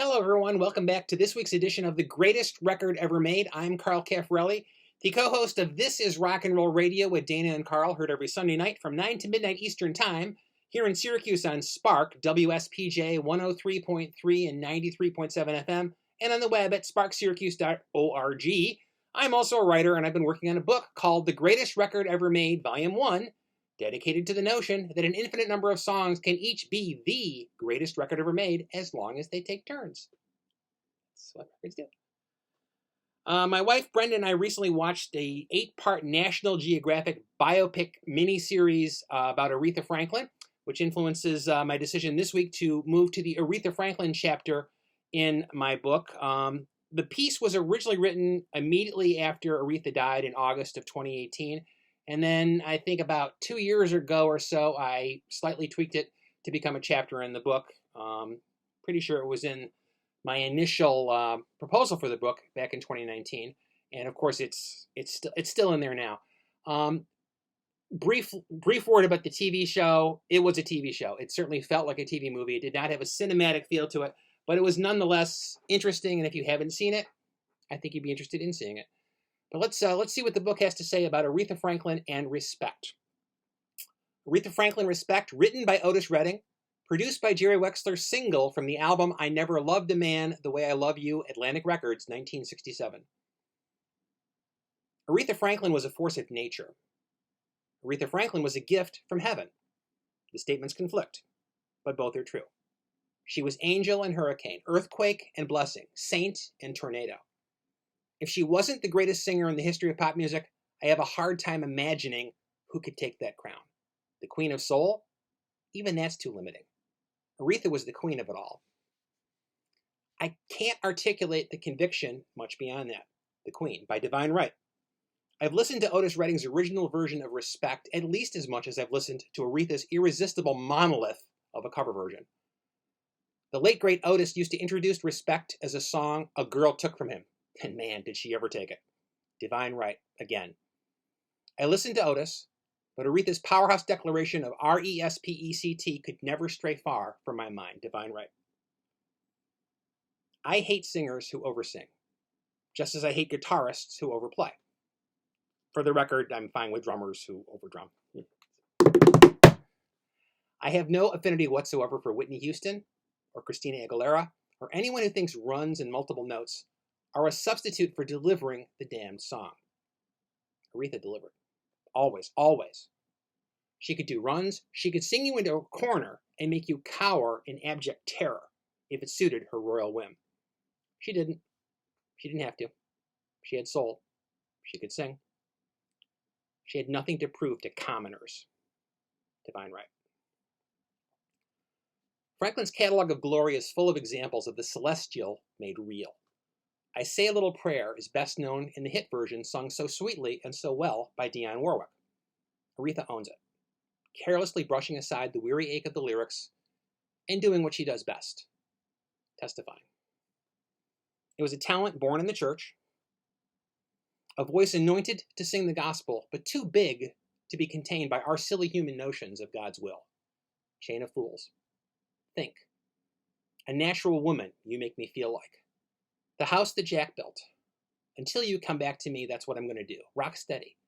Hello, everyone. Welcome back to this week's edition of The Greatest Record Ever Made. I'm Carl Caffarelli, the co-host of This is Rock and Roll Radio with Dana and Carl, heard every Sunday night from 9 to midnight Eastern Time here in Syracuse on Spark, WSPJ 103.3 and 93.7 FM, and on the web at sparksyracuse.org. I'm also a writer, and I've been working on a book called The Greatest Record Ever Made, Volume 1, dedicated to the notion that an infinite number of songs can each be the greatest record ever made as long as they take turns. That's what records do. My wife Brenda and I recently watched a 8-part National Geographic biopic miniseries about Aretha Franklin, which influences my decision this week to move to the Aretha Franklin chapter in my book. The piece was originally written immediately after Aretha died in August of 2018. And then I think about 2 years ago or so, I slightly tweaked it to become a chapter in the book. Pretty sure it was in my initial proposal for the book back in 2019. And of course, it's still in there now. Brief word about the TV show. It was a TV show. It certainly felt like a TV movie. It did not have a cinematic feel to it, but it was nonetheless interesting. And if you haven't seen it, I think you'd be interested in seeing it. But let's see what the book has to say about Aretha Franklin and Respect. Aretha Franklin, Respect, written by Otis Redding, produced by Jerry Wexler, single from the album I Never Loved a Man the Way I Love You, Atlantic Records, 1967. Aretha Franklin was a force of nature. Aretha Franklin was a gift from heaven. The statements conflict, but both are true. She was angel and hurricane, earthquake and blessing, saint and tornado. If she wasn't the greatest singer in the history of pop music, I have a hard time imagining who could take that crown. The Queen of Soul? Even that's too limiting. Aretha was the queen of it all. I can't articulate the conviction much beyond that. The Queen, by divine right. I've listened to Otis Redding's original version of Respect at least as much as I've listened to Aretha's irresistible monolith of a cover version. The late great Otis used to introduce Respect as a song a girl took from him. And man, did she ever take it. Divine right, again. I listened to Otis, but Aretha's powerhouse declaration of R-E-S-P-E-C-T could never stray far from my mind. Divine right. I hate singers who oversing, just as I hate guitarists who overplay. For the record, I'm fine with drummers who overdrum. I have no affinity whatsoever for Whitney Houston or Christina Aguilera or anyone who thinks runs and multiple notes are a substitute for delivering the damned song. Aretha delivered. Always, always. She could do runs. She could sing you into a corner and make you cower in abject terror if it suited her royal whim. She didn't. She didn't have to. She had soul. She could sing. She had nothing to prove to commoners. Divine right. Franklin's catalog of glory is full of examples of the celestial made real. I Say a Little Prayer is best known in the hit version sung so sweetly and so well by Dionne Warwick. Aretha owns it, carelessly brushing aside the weary ache of the lyrics and doing what she does best, testifying. It was a talent born in the church, a voice anointed to sing the gospel, but too big to be contained by our silly human notions of God's will. Chain of Fools. Think. A natural woman you make me feel like. The house that Jack built. Until you come back to me, that's what I'm going to do. Rock steady.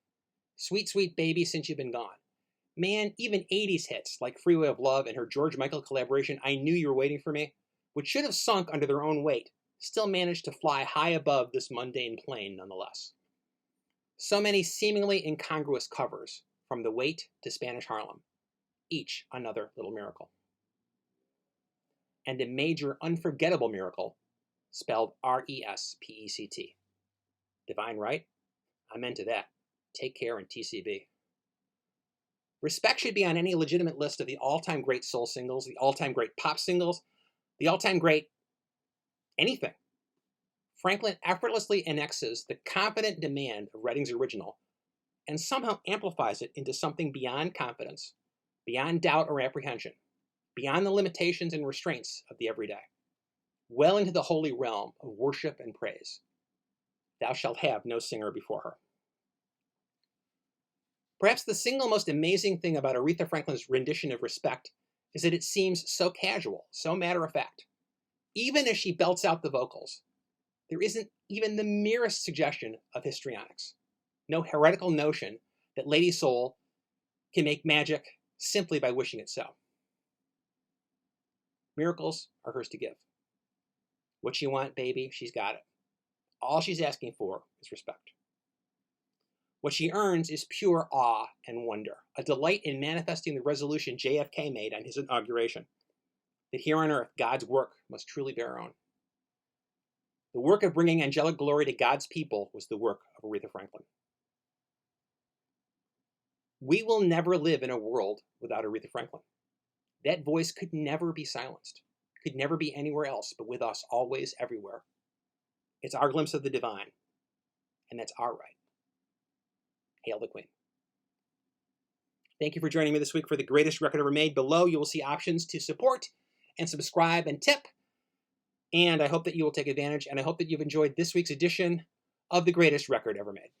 Sweet, sweet baby since you've been gone. Man, even 80s hits like Freeway of Love and her George Michael collaboration, I Knew You Were Waiting for Me, which should have sunk under their own weight, still managed to fly high above this mundane plane nonetheless. So many seemingly incongruous covers, from The Wait to Spanish Harlem, each another little miracle. And a major unforgettable miracle, spelled R-E-S-P-E-C-T. Divine right? I'm into that. Take care and TCB. Respect should be on any legitimate list of the all-time great soul singles, the all-time great pop singles, the all-time great anything. Franklin effortlessly annexes the confident demand of Redding's original and somehow amplifies it into something beyond confidence, beyond doubt or apprehension, beyond the limitations and restraints of the everyday, well into the holy realm of worship and praise. Thou shalt have no singer before her. Perhaps the single most amazing thing about Aretha Franklin's rendition of Respect is that it seems so casual, so matter-of-fact. Even as she belts out the vocals, there isn't even the merest suggestion of histrionics. No heretical notion that Lady Soul can make magic simply by wishing it so. Miracles are hers to give. What you want, baby, she's got it. All she's asking for is respect. What she earns is pure awe and wonder, a delight in manifesting the resolution JFK made on his inauguration, that here on earth, God's work must truly be our own. The work of bringing angelic glory to God's people was the work of Aretha Franklin. We will never live in a world without Aretha Franklin. That voice could never be silenced, could never be anywhere else but with us, always, everywhere. It's our glimpse of the divine, and that's our right. Hail the Queen. Thank you for joining me this week for the greatest record ever made. Below, you will see options to support and subscribe and tip. And I hope that you will take advantage, and I hope that you've enjoyed this week's edition of the greatest record ever made.